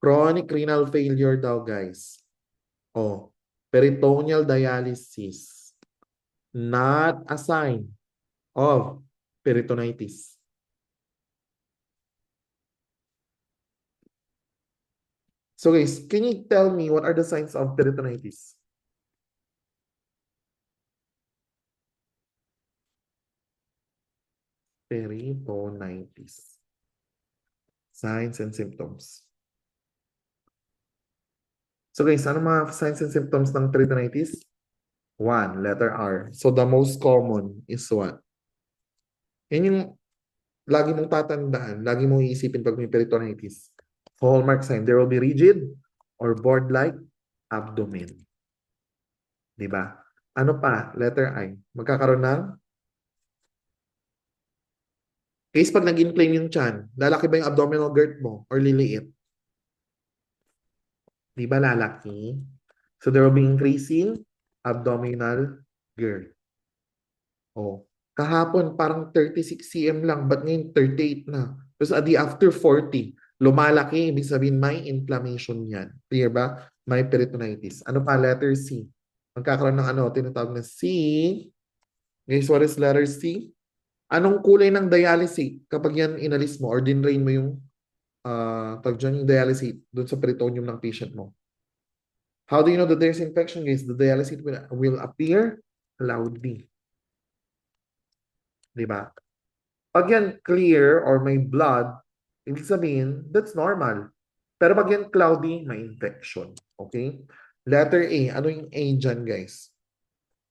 Chronic renal failure daw, guys. Oh, peritoneal dialysis. Not a sign of peritonitis. So guys, can you tell me what are the signs of peritonitis? Peritonitis. Signs and symptoms. So guys, ano mga signs and symptoms ng peritonitis? 1, letter R. So the most common is what? Yan yung lagi mong tatandaan, lagi mong iisipin pag may peritonitis. Hallmark sign, there will be rigid or board-like abdomen. Diba? Ano pa? Letter I. Magkakaroon ng case pag nag-inflame yung tiyan, lalaki ba yung abdominal girth mo or liliit? Di ba lalaki? So there will be increasing abdominal girth. Oh. Kahapon parang 36 cm lang, but ngayon 38 na. Tapos after 40, lumalaki, ibig sabihin may inflammation yan. Clear ba? May peritonitis. Ano pa? Letter C. Magkakaroon ng ano, tinatawag na C. Guys, what is letter C? Anong kulay ng dialysate kapag yan inalis mo or dinrain mo yung tawag dyan yung dialysate doon sa peritoneum ng patient mo? How do you know that there's infection, guys? The dialysate will appear cloudy. Diba? Pag yan clear or may blood, ibig sabihin, that's normal. Pero pag yan cloudy, may infection. Okay? Letter A. Ano yung A dyan, guys?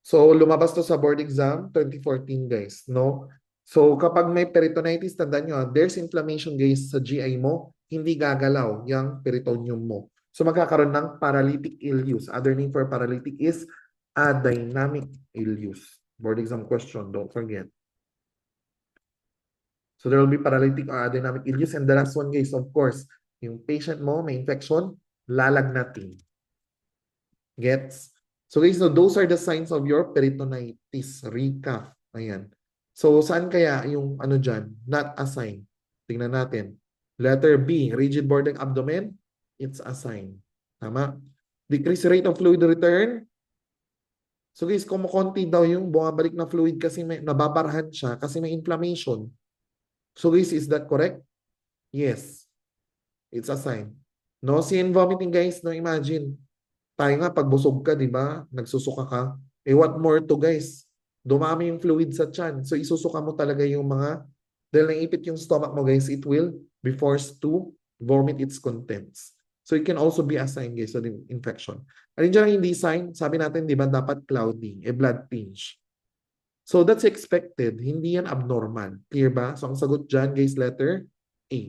So, lumabas to sa board exam, 2014, guys. No? So, kapag may peritonitis, tandaan nyo, there's inflammation, guys, sa GI mo, hindi gagalaw yung peritoneum mo. So, magkakaroon ng paralytic ileus. Other name for paralytic is adynamic ileus. Board exam question, don't forget. So there will be paralytic or adynamic ileus. And the last one, guys, of course, yung patient mo may infection, lalagnatin. Gets? So guys, so those are the signs of your peritonitis. Recap. Ayan. So saan kaya yung ano dyan? Not a sign. Tingnan natin. Letter B, rigid bordering abdomen. It's a sign. Tama? Decrease rate of fluid return. So guys, kumukonti daw yung bumabalik na fluid kasi may nababarahan siya kasi may inflammation. So guys, is that correct? Yes. It's a sign. Nausea and vomiting, guys. No, imagine. Tayo nga, pag busog ka, di ba? Nagsusuka ka. Eh, what more to, guys? Dumami yung fluid sa tiyan. So, isusuka mo talaga yung mga, dahil naipit yung stomach mo, guys, it will be forced to vomit its contents. So, it can also be a sign, guys, of infection. Alin dyan ang hindi sign? Sabi natin, di ba, dapat cloudy, blood pinch. So, that's expected. Hindi yan abnormal. Clear ba? So, ang sagot dyan, guys, letter A.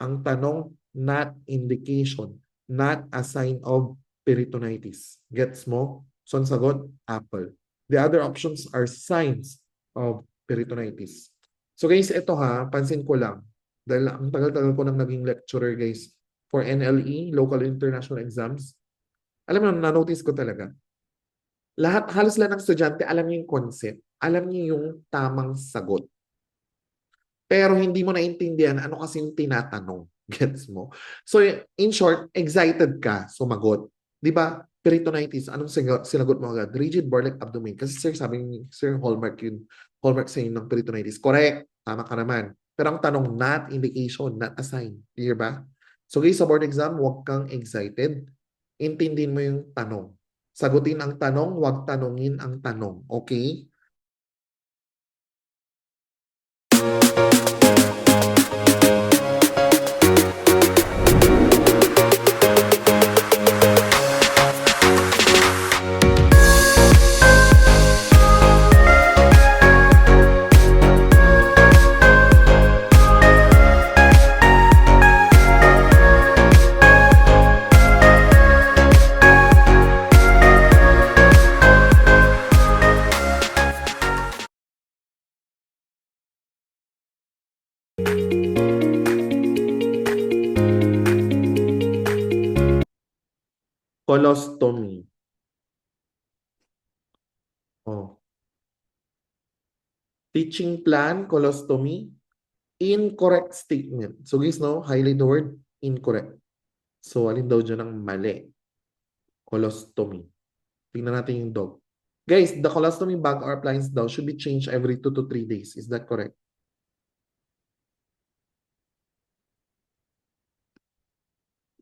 Ang tanong, not indication, not a sign of peritonitis. Gets mo? So, ang sagot, apple. The other options are signs of peritonitis. So, guys, ito ha, pansin ko lang. Dahil ang tagal-tagal ko nang naging lecturer, guys, for NLE, local international exams. Alam mo, na-notice ko talaga. Halos lahat ng estudyante, alam niyo yung concept. Alam niyo yung tamang sagot. Pero hindi mo naintindihan ano kasi yung tinatanong. Gets mo? So, in short, excited ka, sumagot. Di ba? Peritonitis, anong sinagot mo agad? Rigid bordering abdomen. Kasi sir, sabi ni Sir Hallmark yun. Hallmark sa inyo ng peritonitis. Correct. Tama ka naman. Pero ang tanong, not indication, not a sign. Clear ba? So, guys, sa board exam, huwag kang excited. Intindihin mo yung tanong. Sagutin ang tanong, huwag tanungin ang tanong. Okay? Colostomy. Oh. Teaching plan, colostomy, incorrect statement. So guys, no, highlight the word incorrect. So, alin daw dyan ang mali? Colostomy. Tingnan natin yung dog. Guys, the colostomy bag or appliance daw should be changed every 2 to 3 days. Is that correct?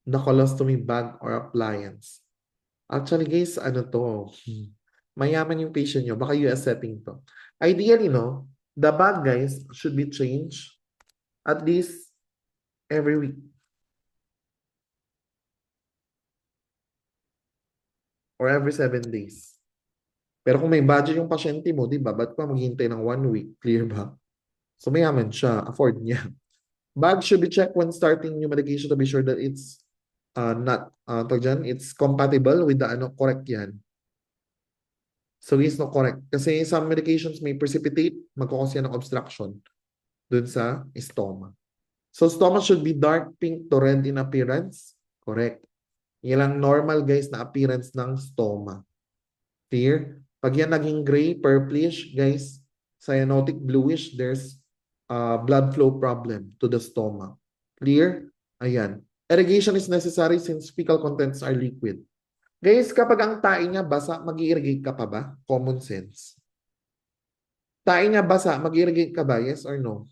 The colostomy bag or appliance. Actually, guys, ano to? Mayaman yung patient nyo. Baka US setting to. Ideally, no, the bag, guys, should be changed at least every week or every 7 days. Pero kung may budget yung pasyente mo, di ba? Ba't pa maghihintay ng 1 week? Clear ba? So, mayaman siya. Afford niya. Bag should be checked when starting new medication to be sure that it's not, it's compatible with the ano, correct yan. So, it's not correct. Kasi some medications may precipitate, magkakos yan ng obstruction dun sa stoma. So, stoma should be dark pink to red in appearance. Correct. Yan ang normal, guys, na appearance ng stoma. Clear? Pag yan naging gray, purplish, guys, cyanotic bluish, there's blood flow problem to the stoma. Clear? Ayan. Irrigation is necessary since fecal contents are liquid. Guys, kapag ang tae niya basa, mag-irrigate ka pa ba? Common sense. Tae niya basa, mag-irrigate ka ba? Yes or no?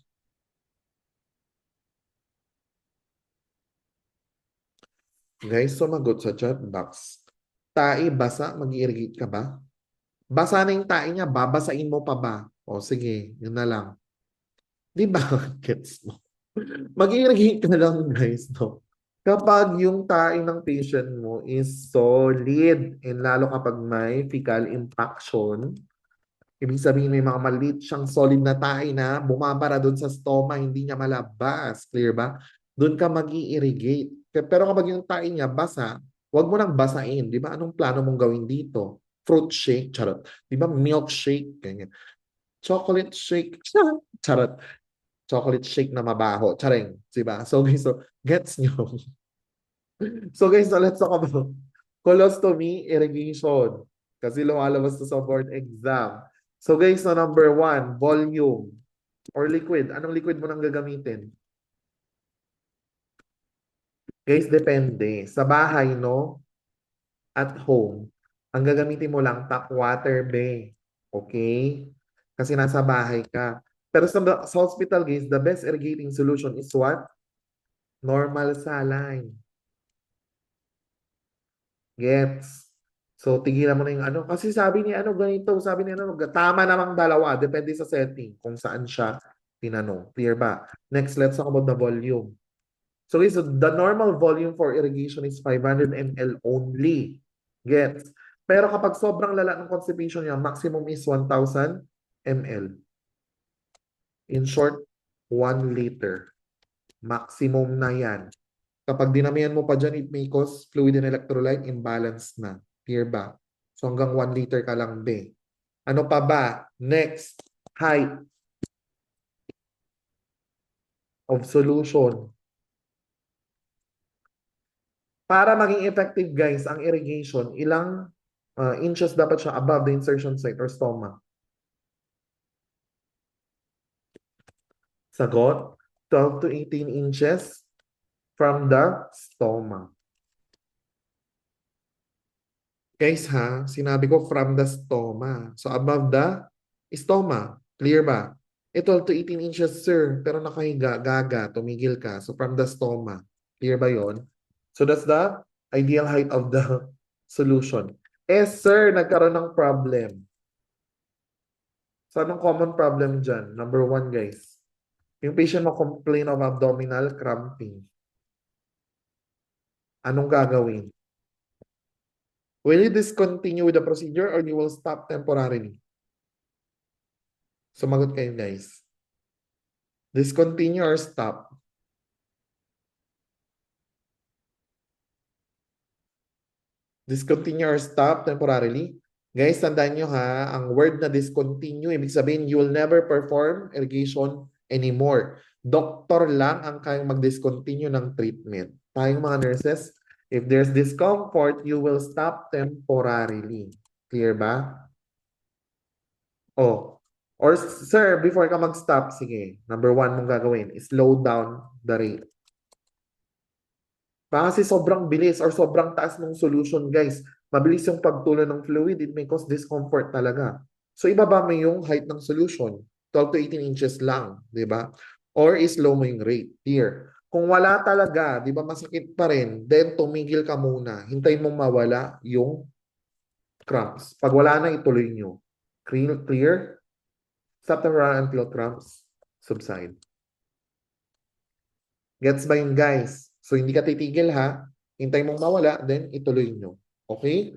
Guys, sumagot sa chat box. Tae basa, mag-irrigate ka ba? Basa na yung tae niya, babasain mo pa ba? O sige, yun na lang. Di ba? Gets mo? Mag-irrigate ka na lang, guys, no? Kapag yung tae ng patient mo is solid, and lalo kapag may fecal impaction, ibig sabihin may mga maliit siyang solid na tae na bumabara doon sa stoma, hindi niya malabas. Clear ba? Doon ka mag-i-irrigate. Pero kapag yung tae niya basa, wag mo nang basain. Di ba? Anong plano mong gawin dito? Fruit shake, charot. Di ba? Milkshake, ganyan. Chocolate shake, charot. Chocolate shake na mabaho. Charing. Diba? So, guys, so, gets nyo. So, guys, so let's talk about colostomy irrigation. Kasi lumalabas to sa board exam. So, guys, so number 1, volume or liquid. Anong liquid mo nang gagamitin? Guys, depende. Sa bahay, no? At home. Ang gagamitin mo lang tap water, be. Okay? Kasi nasa bahay ka. Pero sa hospital, guys, the best irrigating solution is what? Normal saline. Gets? So, tigilan mo na yung ano. Kasi sabi ni ano, ganito, sabi ni ano, tama namang dalawa. Depende sa setting kung saan siya tinanong. Clear ba? Next, let's talk about the volume. So, so the normal volume for irrigation is 500 ml only. Gets? Pero kapag sobrang lala ng constipation niya, maximum is 1,000 ml. In short, 1 liter. Maximum na yan. Kapag dinamihan mo pa dyan, it may cause fluid and electrolyte imbalance na. Clear ba? So hanggang 1 liter ka lang, be. Ano pa ba? Next, height of solution. Para maging effective, guys, ang irrigation, ilang inches dapat siya above the insertion site or stoma? Sagot, 12 to 18 inches from the stoma. Guys ha, sinabi ko from the stoma. So above the stoma. Clear ba? 12 to 18 inches, sir. Pero nakahiga, gaga, tumigil ka. So from the stoma. Clear ba yon? So that's the ideal height of the solution. Sir, nagkaroon ng problem. So anong common problem dyan? Number 1, guys. Yung patient mo complain of abdominal cramping. Anong gagawin? Will you discontinue with the procedure or you will stop temporarily? Sumagot kayo, guys. Discontinue or stop? Discontinue or stop temporarily? Guys, tandaan nyo ha, ang word na discontinue, ibig sabihin, you will never perform irrigation anymore. Doktor lang ang kayang mag-discontinue ng treatment. Tayong mga nurses, if there's discomfort, you will stop temporarily. Clear ba? Oh. Or sir, before ka mag-stop, sige, number 1 mong gagawin, slow down the rate. Baka kasi sobrang bilis or sobrang taas ng solution, guys. Mabilis yung pagtulo ng fluid, it may cause discomfort talaga. So, ibaba mo yung height ng solution. 12 to 18 inches lang, di ba? Or slow mo yung rate. Here. Kung wala talaga, di ba, masakit pa rin, then tumigil ka muna. Hintayin mong mawala yung cramps. Pag wala na, ituloy nyo. Clear? Clear? Stop the run until cramps subside. Gets ba yun, guys? So, hindi ka titigil, ha? Hintay mong mawala, then ituloy nyo. Okay?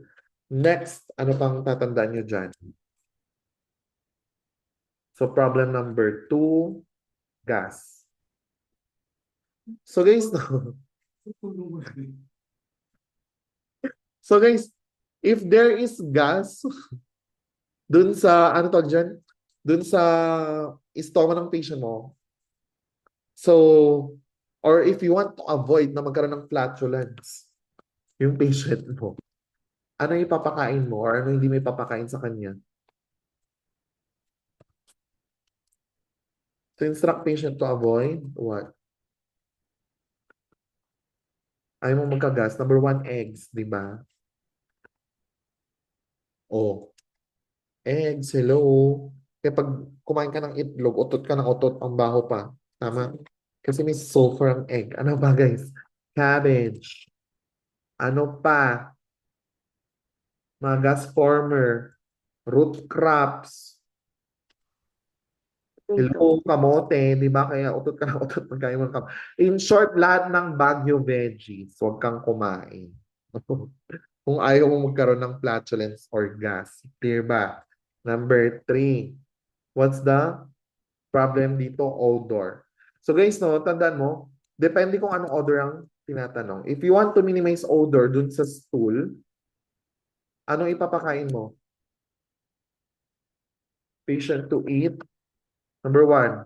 Next, ano pang tatandaan nyo dyan? So, problem number 2, gas. So, guys, no? So, guys, if there is gas dun sa, ano tawag dyan? Dun sa stomach ng patient mo, so, or if you want to avoid na magkaroon ng flatulence yung patient mo, ano yung ipapakain mo or ano hindi mo ipapakain sa kanya? To instruct patient to avoid what? Ayaw mo magkagas. Number 1, eggs, di ba? Oh, eggs, hello. Kaya pag kumain ka ng itlog, utot ka ng utot, ang baho pa. Tama? Kasi may sulfur ang egg. Ano ba, guys? Cabbage. Ano pa? Mga gas former. Root crops. Hello, kamote, di ba? Kaya utot ka ng utot pagkain mo ng kamote. In short, lahat ng Baguio veggies, huwag kang kumain. Kung ayaw mo magkaroon ng flatulence or gas. Clear ba? Number 3. What's the problem dito? Odor. So guys, no, tandaan mo, depende kung anong odor ang tinatanong. If you want to minimize odor dun sa stool, anong ipapakain mo? Patient to eat. Number 1,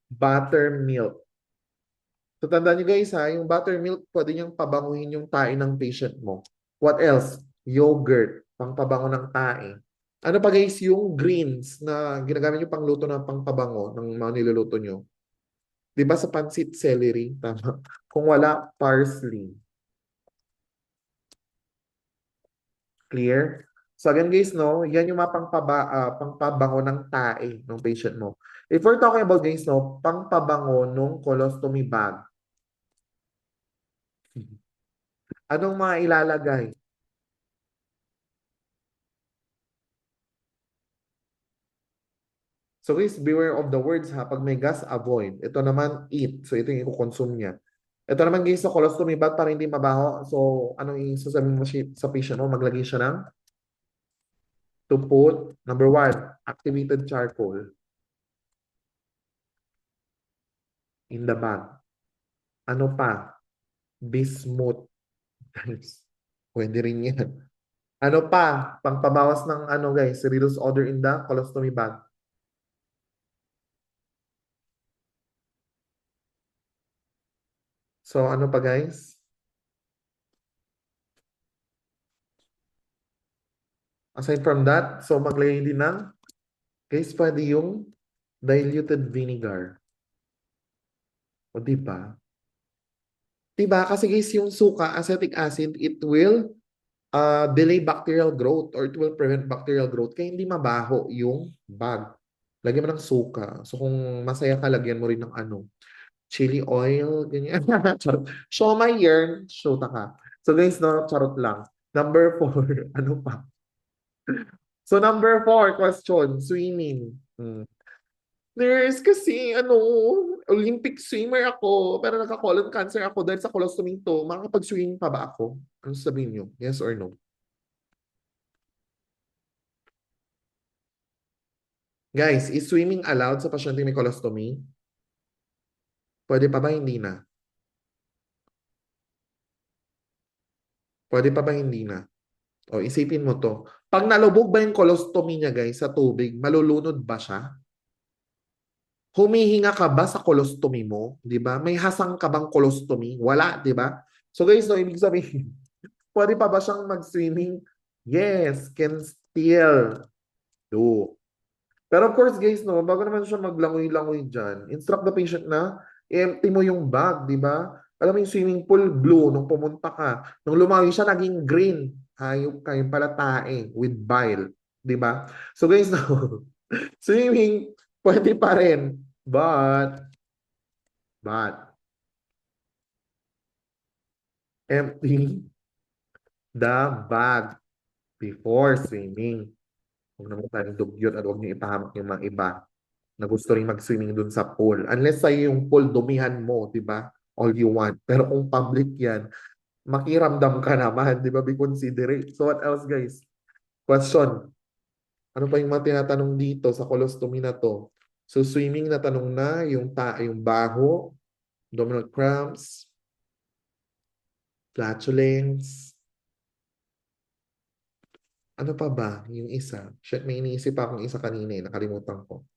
buttermilk. So tandaan nyo guys ha, yung buttermilk, pwede niyang pabanguhin yung tae ng patient mo. What else? Yogurt, pangpabango ng tae. Ano pa guys, yung greens na ginagamit nyo pangluto ng pangpabango ng mga niluluto nyo. Di ba sa pansit celery? Tama. Kung wala, parsley. Clear? So again guys, no, yan yung mga pangpabango ng tae ng patient mo. If we're talking about guys, no, pangpabango ng colostomy bag. Anong mga ilalagay? So guys, beware of the words ha. Pag may gas, avoid. Ito naman, eat. So ito yung i-consume niya. Ito naman guys, sa colostomy bag para hindi mabaho. So anong isasabihin mo sa patient mo? Maglagay siya ng to put, number 1, activated charcoal in the bag. Ano pa? Bismuth. Guys, pwede rin yan. Ano pa? Pangpabawas ng ano guys, reduce odor in the colostomy bag. So ano pa guys? Aside from that, so maglagay din ng, guys, pwede yung diluted vinegar. O di ba? Di ba? Kasi guys, yung suka, acetic acid, it will delay bacterial growth or it will prevent bacterial growth. Kaya hindi mabaho yung bag. Lagyan mo ng suka. So kung masaya ka, lagyan mo rin ng ano, chili oil, ganyan. Charot. Show my yarn, show ka. So guys, no, charot lang. Number 4, ano pa? So number 4, question, swimming. Nurse, kasi ano, Olympic swimmer ako, pero nagka-colon cancer ako dahil sa colostomy to. Makakapag-swimming pa ba ako? Ano sabihin nyo? Yes or no? Guys, is swimming allowed sa pasyente may colostomy? Pwede pa ba hindi na? Pwede pa ba hindi na? O, isipin mo to. Pag nalubog ba yung colostomy niya, guys, sa tubig, malulunod ba siya? Humihinga ka ba sa colostomy mo? Di ba? May hasang ka bang colostomy? Wala, di ba? So guys, no, ibig sabihin, pwede pa ba siyang mag-swimming? Yes, can still do. Pero of course, guys, no, bago naman siya maglangoy-langoy dyan, instruct the patient na i-empty mo yung bag, di ba? Alam mo yung swimming pool, blue, nung pumunta ka. Nung lumawi siya, naging green. Hayop kayong pala tae with bile. Di ba? So guys, no, swimming, pwede pa rin. But, empty the bag before swimming. Huwag naman tayong dugyot at huwag niyo ipahamak yung mga iba na gusto rin mag-swimming dun sa pool. Unless sa'yo yung pool, dumihan mo, di ba? All you want. Pero kung public yan, makiramdam ka naman, di ba? Be considerate. So what else, guys? Question. Ano pa yung mga tinatanong dito sa colostomy na to? So swimming na tanong na, yung baho, abdominal cramps, flatulence, ano pa ba yung isa? Shit, may iniisip pa akong isa kanina eh, nakalimutan ko.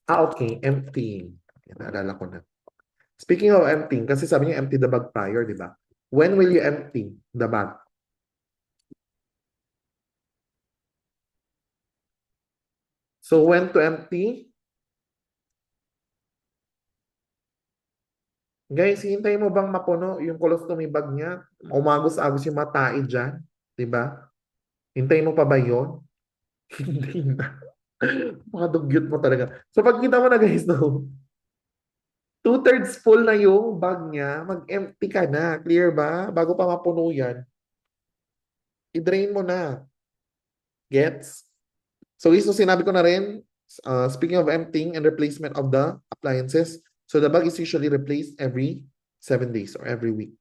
Okay, emptying. Naalala ko na. Speaking of emptying, kasi sabi niyo empty the bag prior, di ba? When will you empty the bag? So when to empty? Guys, hintay mo bang mapuno yung colostomy bag niya? Umagos-agos yung matai dyan, di ba? Hintay mo pa ba yun? Hindi na. Makadugyot mo talaga. So pag kita mo na guys, no, two-thirds full na yung bag niya, mag-empty ka na. Clear ba? Bago pa mapuno yan, i-drain mo na. Gets? So guys, so sinabi ko na rin, speaking of emptying and replacement of the appliances, so the bag is usually replaced every 7 days or every week.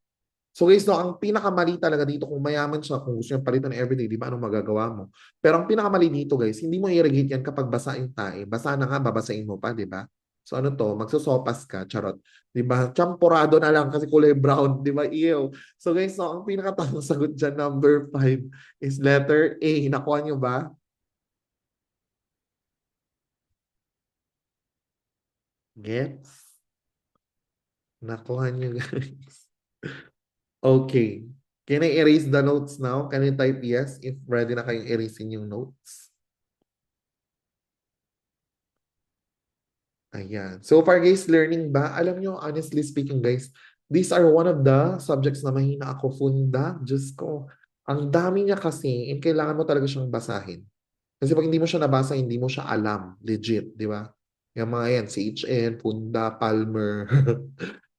So guys, no, ang pinakamali talaga dito kung mayaman siya, kung gusto niya palitan everyday, di ba anong magagawa mo? Pero ang pinakamali dito guys, hindi mo i-irrigate yan kapag basa yung tae. Basa na nga, babasain mo pa, di ba? So ano to, magsusopas ka, charot. Di ba? Champurado na lang kasi kulay brown, di ba? Ew. So guys, no, ang pinakatamang sagot dyan, number 5 is letter A. Nakuha nyo ba? Gets? Nakuha nyo guys. Okay. Can I erase the notes now? Can you type yes if ready na kayong erasin yung notes? Ayan. So far guys, learning ba? Alam nyo, honestly speaking guys, these are one of the subjects na mahina ako funda. Diyos ko. Ang dami niya kasi, and kailangan mo talaga siyang basahin. Kasi pag hindi mo siya nabasa, hindi mo siya alam. Legit, di ba? Yung mga yan, CHN, Funda, Palmer.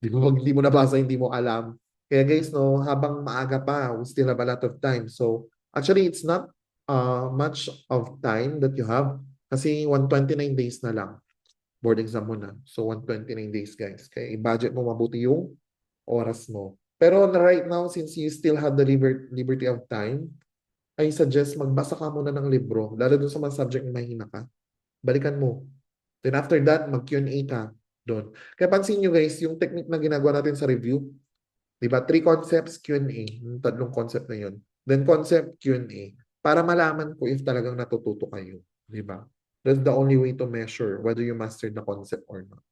Di ba? Pag hindi mo nabasa, hindi mo alam. Kaya guys, no, habang maaga pa, we still have a lot of time. So, actually, it's not much of time that you have. Kasi 129 days na lang. Board exam mo na. So, 129 days, guys. Kaya i-budget mo mabuti yung oras mo. Pero right now, since you still have the liberty of time, I suggest magbasa ka muna ng libro, lalo dun sa mga subject na mahina ka. Balikan mo. Then after that, mag-Q&A ka doon. Kaya pansin nyo guys, yung technique na ginagawa natin sa review, di ba? 3 concepts, Q&A. Yung tatlong concept na yun. Then concept, Q&A. Para malaman ko if talagang natututo kayo. Di ba? That's the only way to measure whether you mastered the concept or not.